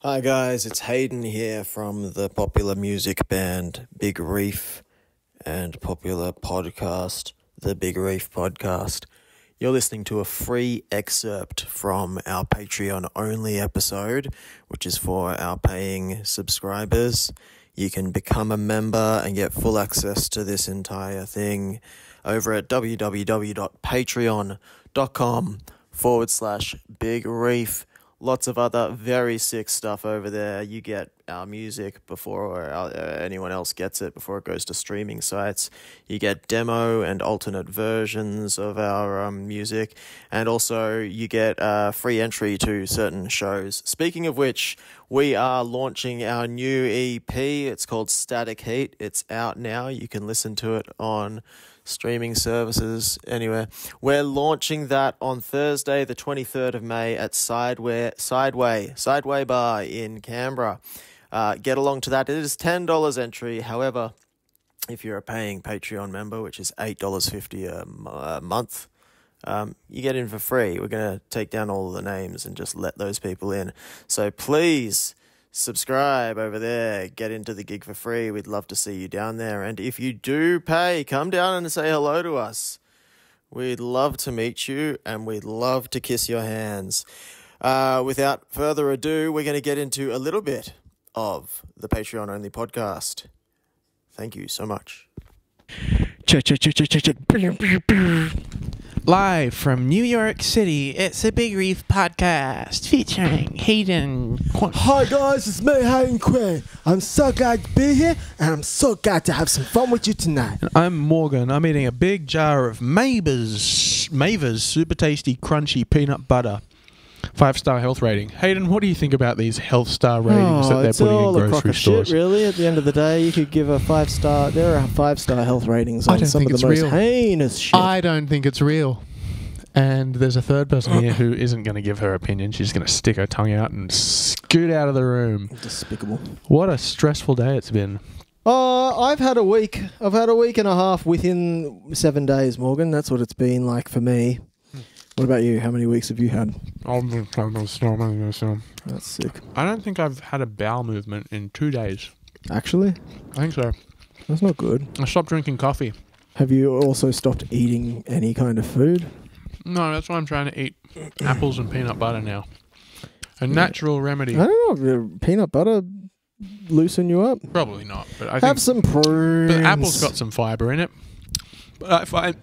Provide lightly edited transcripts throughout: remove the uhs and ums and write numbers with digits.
Hi guys, it's Hayden here from the popular music band Big Reef and popular podcast, the Big Reef Podcast. You're listening to a free excerpt from our Patreon-only episode, which is for our paying subscribers. You can become a member and get full access to this entire thing over at www.patreon.com/Big Reef. Lots of other very sick stuff over there. You get our music before anyone else gets it, before it goes to streaming sites. You get demo and alternate versions of our music. And also you get free entry to certain shows. Speaking of which, we are launching our new EP. It's called Static Heat. It's out now. You can listen to it on streaming services anywhere. We're launching that on Thursday, the 23rd of May at Sideway Bar in Canberra. Get along to that. It is $10 entry. However, if you're a paying Patreon member, which is $8.50 a month, you get in for free. We're going to take down all of the names and just let those people in. So please subscribe over there, get into the gig for free. We'd love to see you down there. And if you do pay, come down and say hello to us. We'd love to meet you and we'd love to kiss your hands. Without further ado, we're going to get into a little bit of the Patreon only podcast. Thank you so much. Live from New York City, it's a Big Reef podcast featuring Hayden. Hi guys, it's me, Hayden Quinn. I'm so glad to be here, and I'm so glad to have some fun with you tonight. And I'm Morgan. I'm eating a big jar of Maver's super tasty, crunchy peanut butter. 5-star health rating. Hayden, what do you think about these health star ratings that they're putting in grocery stores? Shit, really. At the end of the day, you could give a 5-star. There are 5-star health ratings on some of the most heinous shit. I don't think it's real. And there's a third person here who isn't going to give her opinion. She's going to stick her tongue out and scoot out of the room. Despicable. What a stressful day it's been. I've had a week. I've had a week and a half within 7 days, Morgan. That's what it's been like for me. What about you? How many weeks have you had? That's sick. I don't think I've had a bowel movement in 2 days. Actually? I think so. That's not good. I stopped drinking coffee. Have you also stopped eating any kind of food? No, that's why I'm trying to eat apples and peanut butter now. A natural remedy. I don't know. Peanut butter loosen you up? Probably not. But I have think some prunes. But apple's got some fibre in it. But I find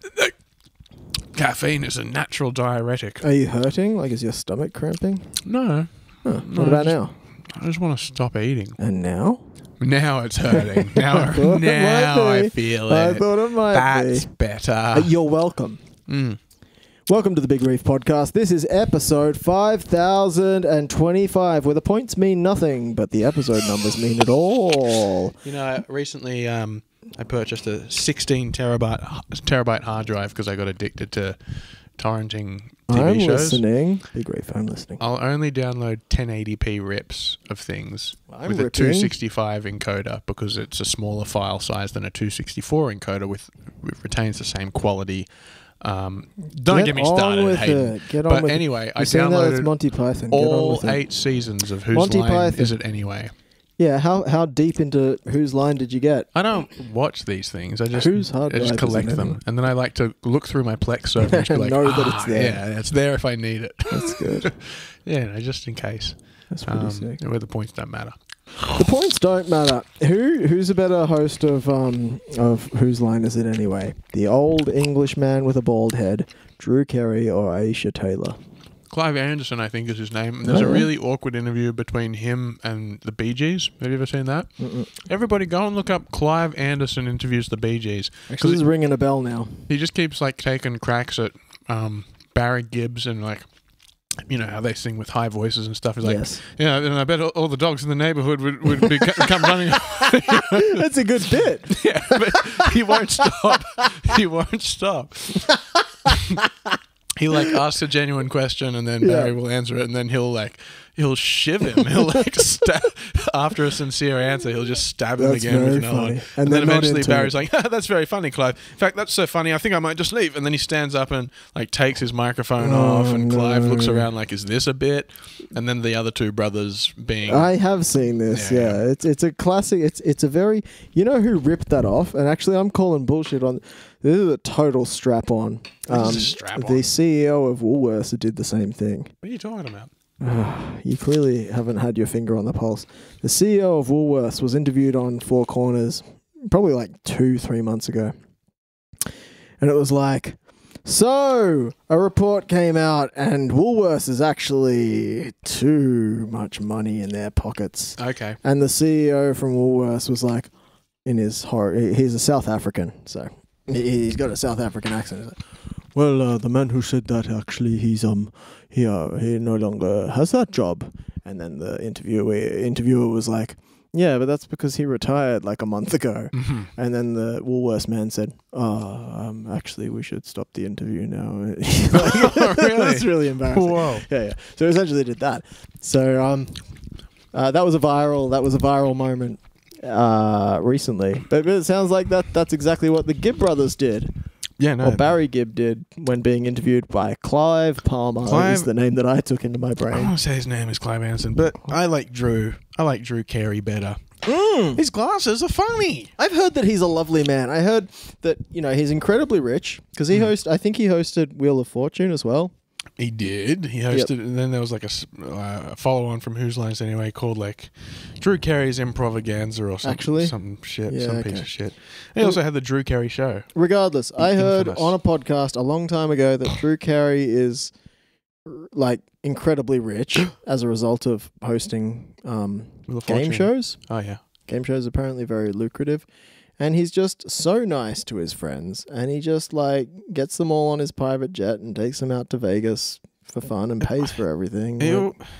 caffeine is a natural diuretic. Are you hurting? Like, is your stomach cramping? No. Huh. What about now? I just want to stop eating. And now? Now it's hurting. Now I feel it. I thought it might That's be. better. You're welcome. Welcome to the Big Reef Podcast. This is episode 5025, where the points mean nothing, but the episode numbers mean it all. You know, recently I purchased a 16 terabyte hard drive because I got addicted to torrenting TV shows. I'm listening. Big Reef, I'm listening. I'll only download 1080p rips of things with a 265 encoder because it's a smaller file size than a 264 encoder which retains the same quality. Don't get me started, Hayden. But anyway, I downloaded Monty Python. all 8 seasons of Whose Line Is It Anyway? Yeah, how deep into Whose Line did you get? I don't watch these things. I just collect them. And then I like to look through my Plex server and be like, know that it's there. Yeah, it's there if I need it. That's good. Yeah, no, just in case. That's pretty sick. Where the points don't matter. The points don't matter. Who's a better host of Whose Line Is It Anyway? The old English man with a bald head, Drew Carey, or Aisha Taylor? Clive Anderson, I think, is his name. And there's a really awkward interview between him and the Bee Gees. Have you ever seen that? Everybody go and look up Clive Anderson interviews the Bee Gees. Actually, this is ringing a bell now. He just keeps like taking cracks at Barry Gibbs and like, you know, how they sing with high voices and stuff. He's like, yeah, and I bet all the dogs in the neighborhood would be come running. That's a good bit. Yeah, but he won't stop. He won't stop. He like asks a genuine question and then Barry will answer it and then he'll like he'll shiv him. He'll like stab after a sincere answer. He'll just stab him again with another one. And then eventually Barry's like, "That's very funny, Clive. In fact, that's so funny. I think I might just leave." And then he stands up and like takes his microphone off, and Clive looks around like, "Is this a bit?" And then the other two brothers being, I have seen this. Yeah. It's a classic. It's a very, you know who ripped that off? And actually, I'm calling bullshit on. This is a total strap on. The CEO of Woolworths did the same thing. What are you talking about? You clearly haven't had your finger on the pulse. The CEO of Woolworths was interviewed on Four Corners probably like 2-3 months ago. And it was like, so a report came out and Woolworths is actually too much money in their pockets. Okay. And the CEO from Woolworths was like, in his horror, he's a South African, so he's got a South African accent. He's like, well, the man who said that actually he no longer has that job. And then the interviewer was like, yeah, but that's because he retired like a month ago. Mm-hmm. And then the Woolworths man said, actually we should stop the interview now. Oh, really? That's really embarrassing. Whoa. Yeah. So essentially did that. So that was a viral moment recently. But it sounds like that's exactly what the Gibb brothers did. Yeah, no. Or Barry Gibb did when being interviewed by Clive Palmer. Is the name that I took into my brain. I want to say his name is Clive Anderson, but I like Drew Carey better. His glasses are funny. I've heard that he's a lovely man. I heard that he's incredibly rich because I think he hosted Wheel of Fortune as well. He did. He hosted, and then there was like a follow-on from Whose Lines Anyway called like Drew Carey's Improvaganza or something. Actually? Some shit, piece of shit. And he also had the Drew Carey Show. Regardless, I heard on a podcast a long time ago that Drew Carey is like incredibly rich as a result of hosting game shows. Oh yeah, game shows apparently very lucrative. And he's just so nice to his friends. And he just, like, gets them all on his private jet and takes them out to Vegas for fun and pays for everything.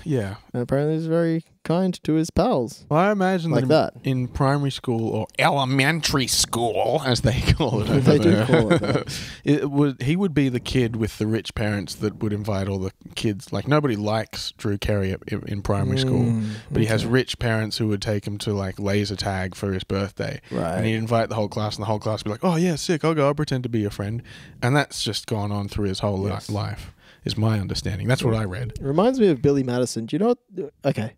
Yeah. And apparently he's very kind to his pals. Well, I imagine like that in primary school or elementary school, as they call it. They do call it that. He would be the kid with the rich parents that would invite all the kids. Like, nobody likes Drew Carey in primary school, but he has rich parents who would take him to, like, laser tag for his birthday. Right. And he'd invite the whole class, and the whole class would be like, oh, yeah, sick, I'll go, I'll pretend to be your friend. And that's just gone on through his whole life, is my understanding. That's what I read. It reminds me of Billy Madison. Do you know what? Okay.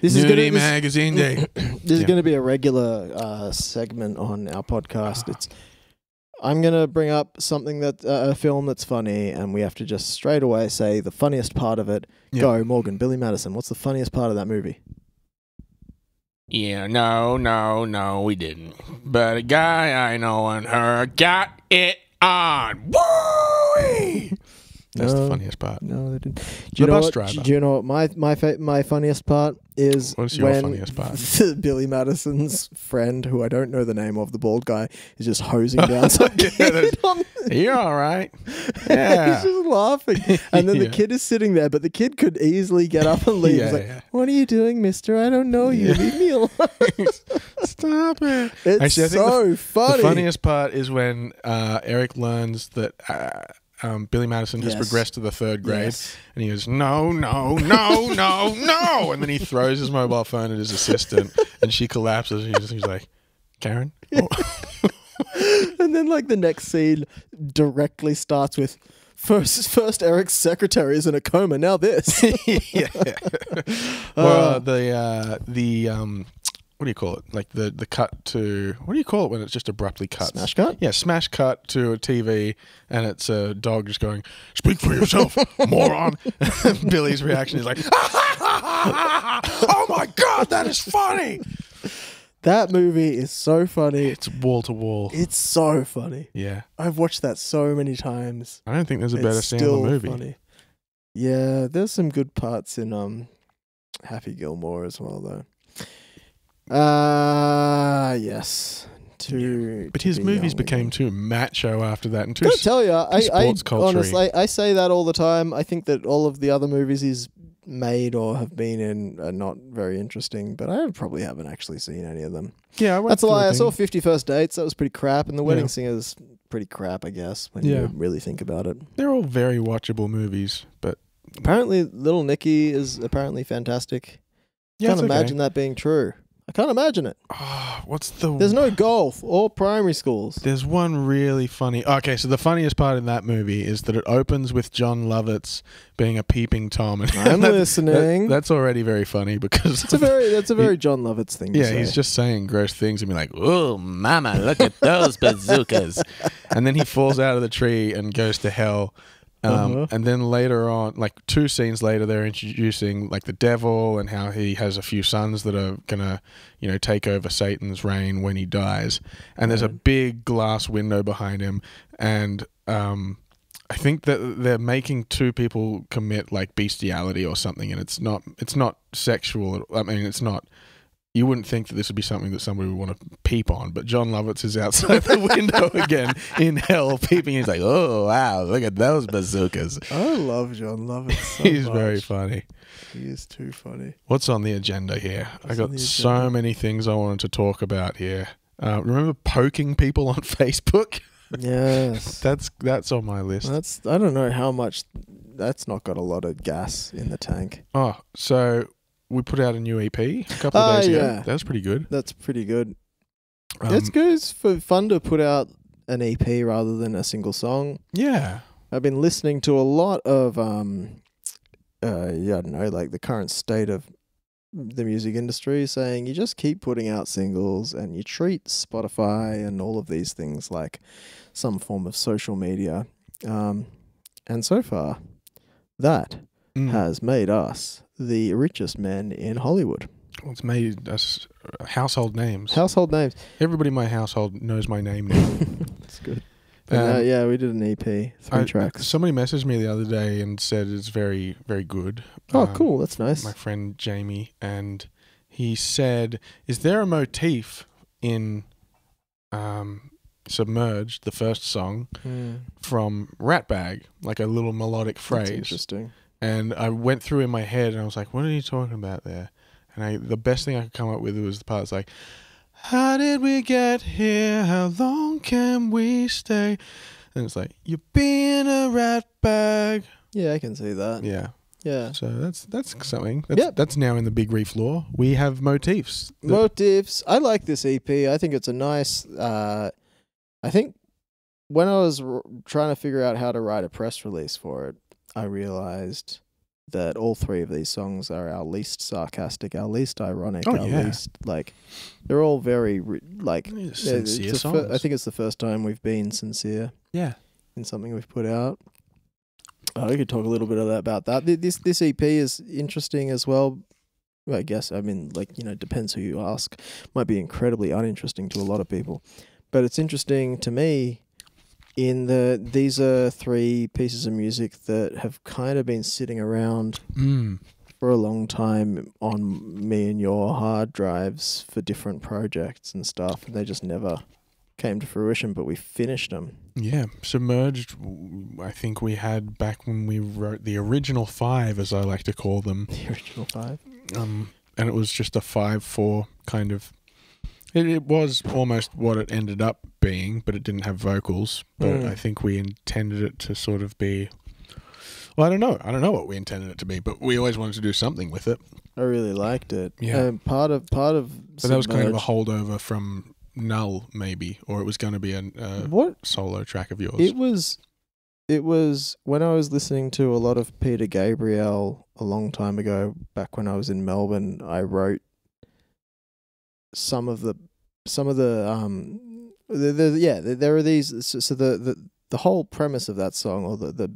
This Nudie Magazine Day. This is going to be a regular segment on our podcast. I'm going to bring up something a film that's funny, and we have to just straight away say the funniest part of it. Yep. Go, Morgan, Billy Madison. What's the funniest part of that movie? Yeah, no, we didn't. But a guy I know and her got it on. Woo! That's the funniest part. No, they didn't. Do you know what my funniest part is? What's your funniest part? Billy Madison's friend, who I don't know the name of, the bald guy, is just hosing down some kid. You're all right. Yeah. He's just laughing. And then the kid is sitting there, but the kid could easily get up and leave. He's like, what are you doing, mister? I don't know you. Leave me alone. Stop it. It's Actually, I think funny. The funniest part is when Eric learns that... Billy Madison has progressed to the 3rd grade, and he goes, no, and then he throws his mobile phone at his assistant, and she collapses, and he's like, Karen? Oh. And then, like, the next scene directly starts with, First Eric's secretary is in a coma, now this. Well, what do you call it? Like the cut to... What do you call it when it's just abruptly cut? Smash cut? Yeah, smash cut to a TV, and it's a dog just going, speak for yourself, moron. Billy's reaction is like, oh my God, that is funny. That movie is so funny. It's wall to wall. It's so funny. Yeah. I've watched that so many times. I don't think there's a better scene in the movie. Funny. Yeah, there's some good parts in Happy Gilmore as well, though. Yes. But his movies became too macho after that, and too I tell you, sports culture. Honestly, I say that all the time. I think that all of the other movies he's made or have been in are not very interesting, but I probably haven't actually seen any of them. Yeah, that's a lie. I saw 50 First Dates. That was pretty crap, and The Wedding Singer's pretty crap, I guess, when you really think about it. They're all very watchable movies, but Apparently, Little Nicky is apparently fantastic. Yeah, Can't imagine that being true. I can't imagine it. There's no golf or primary schools. There's one really funny. Okay, so the funniest part in that movie is that it opens with John Lovitz being a peeping Tom. And I'm listening. That's already very funny because that's a very John Lovitz thing. To say. He's just saying gross things and be like, "Oh, mama, look at those bazookas," and then he falls out of the tree and goes to hell. And then later on, like 2 scenes later, they're introducing like the devil and how he has a few sons that are gonna, take over Satan's reign when he dies. And there's a big glass window behind him, and I think that they're making 2 people commit like bestiality or something, and it's not sexual. I mean, it's not. You wouldn't think that this would be something that somebody would want to peep on, but John Lovitz is outside the window again in hell peeping. He's like, "Oh wow, look at those bazookas!" I love John Lovitz. So He's much. very funny. He is too funny. What's on the agenda here? I got so many things I wanted to talk about here. Remember poking people on Facebook? Yes, that's on my list. I don't know how much. That's not got a lot of gas in the tank. Oh, so. We put out a new EP a couple of days ago. Yeah. That was pretty good. That's pretty good. It's good. It's fun to put out an EP rather than a single song. Yeah. I've been listening to a lot of, I don't know, like the current state of the music industry saying you just keep putting out singles and you treat Spotify and all of these things like some form of social media. And so far, that has made us the richest men in Hollywood. Well, it's made us household names. Household names. Everybody in my household knows my name now. That's good. Yeah, we did an EP, 3 tracks. Somebody messaged me the other day and said it's very, very good. Oh, cool. That's nice. My friend Jamie, and he said, "Is there a motif in Submerged, the first song, from Ratbag, like a little melodic phrase?" That's interesting. And I went through in my head and I was like, what are you talking about there? And the best thing I could come up with was the part that's like, how did we get here? How long can we stay? And it's like, you're being a rat bag. Yeah, I can see that. Yeah. Yeah. So that's something. That's now in the Big Reef lore. We have motifs. Motifs. I like this EP. I think it's a nice... I think when I was trying to figure out how to write a press release for it, I realized that all 3 of these songs are our least sarcastic, our least ironic, least like they're all very sincere songs. I think it's the first time we've been sincere. Yeah, in something we've put out. We could talk a little bit about that. This EP is interesting as well. I guess depends who you ask. Might be incredibly uninteresting to a lot of people, but it's interesting to me. These are 3 pieces of music that have kind of been sitting around for a long time on me and your hard drives for different projects and stuff, and they just never came to fruition, but we finished them. Yeah, Submerged, I think we had back when we wrote the original 5, as I like to call them. The original 5? And it was just a 5/4 kind of... It was almost what it ended up being, but it didn't have vocals. But I think we intended it to sort of be... Well, I don't know. I don't know what we intended it to be, but we always wanted to do something with it. I really liked it. Yeah. Part of But that was kind of a holdover from Null, maybe, or it was going to be a solo track of yours. It was when I was listening to a lot of Peter Gabriel a long time ago, back when I was in Melbourne, I wrote there are these, so the whole premise of that song, or the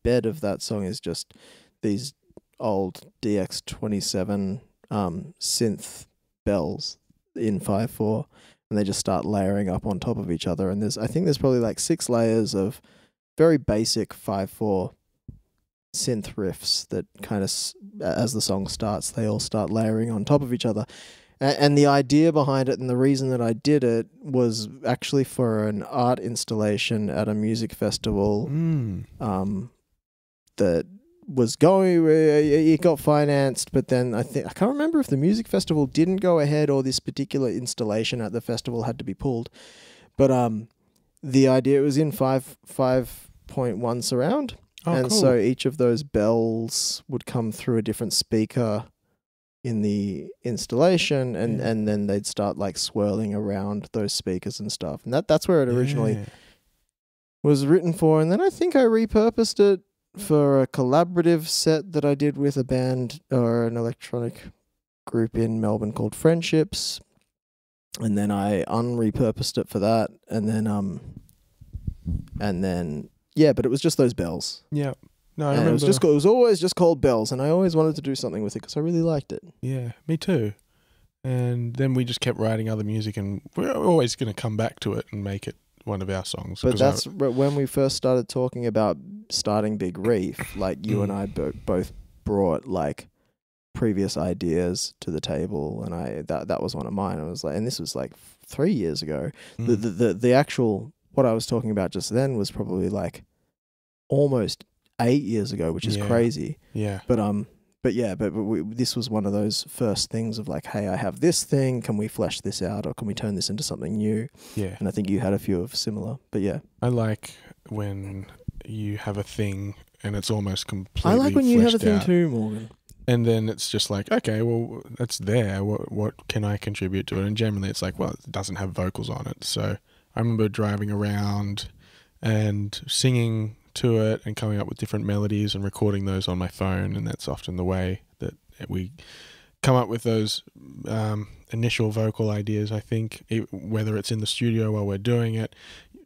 bed of that song, is just these old DX27 synth bells in 5/4, and they just start layering up on top of each other, and I think there's probably like 6 layers of very basic 5/4 synth riffs that kind of, as the song starts, they all start layering on top of each other. And the idea behind it, and the reason that I did it, was actually for an art installation at a music festival that was going. It got financed, but then I can't remember if the music festival didn't go ahead or this particular installation at the festival had to be pulled. But the idea, it was in 5.1 surround. and cool. so each of those bells would come through a different speaker in the installation, and then they'd start like swirling around those speakers and stuff. And that's where it originally was written for. And then I think I repurposed it for a collaborative set that I did with a band or an electronic group in Melbourne called Friendships. And then I unrepurposed it for that. And then but it was just those bells. Yeah. No, I and remember. it was always just called bells, and I always wanted to do something with it because I really liked it. Yeah, me too. And then we just kept writing other music, and we're always going to come back to it and make it one of our songs. But that's when we first started talking about starting Big Reef. Like you and I both brought like previous ideas to the table, and that was one of mine. I was like, and this was like 3 years ago. The actual what I was talking about just then was probably like almost 8 years ago, which is crazy. Yeah. But this was one of those first things of like, hey, I have this thing. Can we flesh this out, or can we turn this into something new? Yeah. And I think you had a few of similar. But yeah, I like when you have a thing and it's almost completely. I like when you have a thing out. too, Morgan. And then it's just like, okay, well, that's there. What can I contribute to it? And generally, it's like, well, it doesn't have vocals on it. So I remember driving around and singing to it and coming up with different melodies and recording those on my phone, and that's often the way that we come up with those initial vocal ideas. I think whether it's in the studio while we're doing it,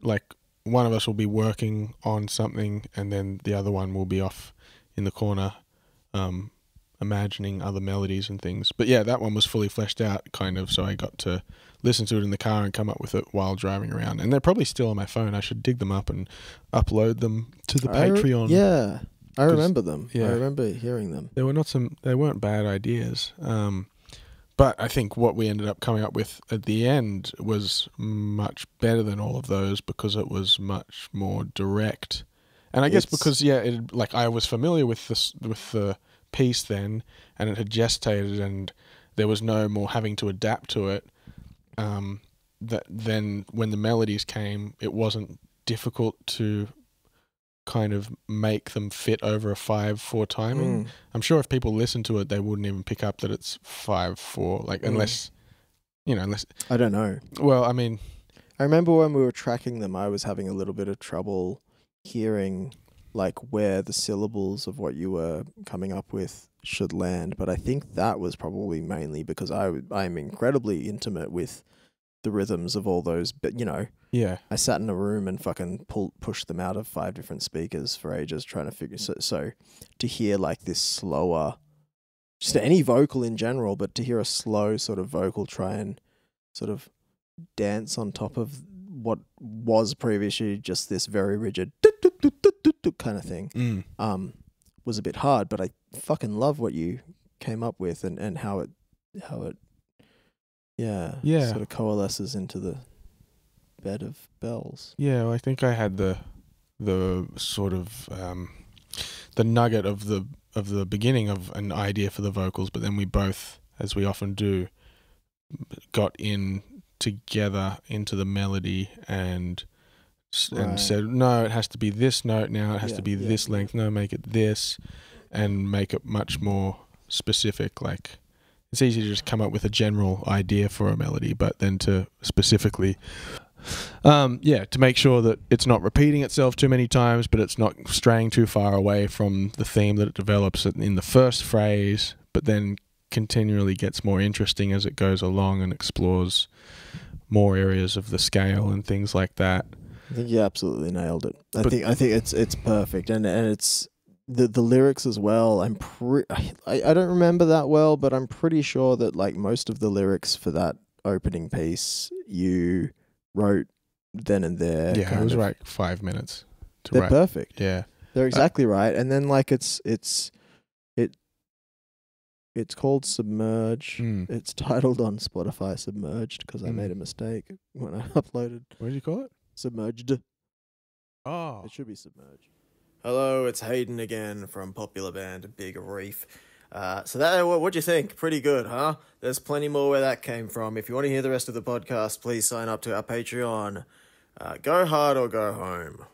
like one of us will be working on something and then the other one will be off in the corner imagining other melodies and things. But yeah, that one was fully fleshed out kind of, so I got to listen to it in the car and come up with it while driving around. And they're probably still on my phone. I should dig them up and upload them to the Patreon. I remember them. Yeah. I remember hearing them. They weren't bad ideas. But I think what we ended up coming up with at the end was much better than all of those because it was much more direct. And I guess because I was familiar with the piece then, and it had gestated, and there was no more having to adapt to it. That then when the melodies came, it wasn't difficult to kind of make them fit over a 5/4 timing. I'm sure if people listen to it, they wouldn't even pick up that it's 5/4, like unless I don't know. Well, I mean, I remember when we were tracking them, I was having a little bit of trouble hearing like where the syllables of what you were coming up with should land, but I think that was probably mainly because I'm incredibly intimate with the rhythms of all those, but I sat in a room and fucking pushed them out of 5 different speakers for ages trying to figure. So to hear like this slower, just any vocal in general, but to hear a slow sort of vocal try and sort of dance on top of what was previously just this very rigid kind of thing, was a bit hard. But I fucking love what you came up with and how it sort of coalesces into the bed of bells. Yeah, well, I think I had the sort of the nugget of the beginning of an idea for the vocals, but then we both, as we often do, got in together into the melody and said, no, it has to be this note now, it has to be this length, no, make it this, and make it much more specific. Like, it's easy to just come up with a general idea for a melody, but then to specifically, to make sure that it's not repeating itself too many times, but it's not straying too far away from the theme that it develops in the first phrase, but then continually gets more interesting as it goes along and explores more areas of the scale and things like that. I think you absolutely nailed it. I think it's perfect, and it's the lyrics as well. I don't remember that well, but I'm pretty sure that like most of the lyrics for that opening piece you wrote then and there. Yeah, it was like 5 minutes to They're write. perfect. Yeah, they're exactly right. And then like it's called Submerge. It's titled on Spotify Submerged because I made a mistake when I uploaded. What did you call it? Submerged. Oh. It should be Submerged. Hello, it's Hayden again from popular band Big Reef. So what do you think? Pretty good, huh? There's plenty more where that came from. If you want to hear the rest of the podcast, please sign up to our Patreon. Go hard or go home.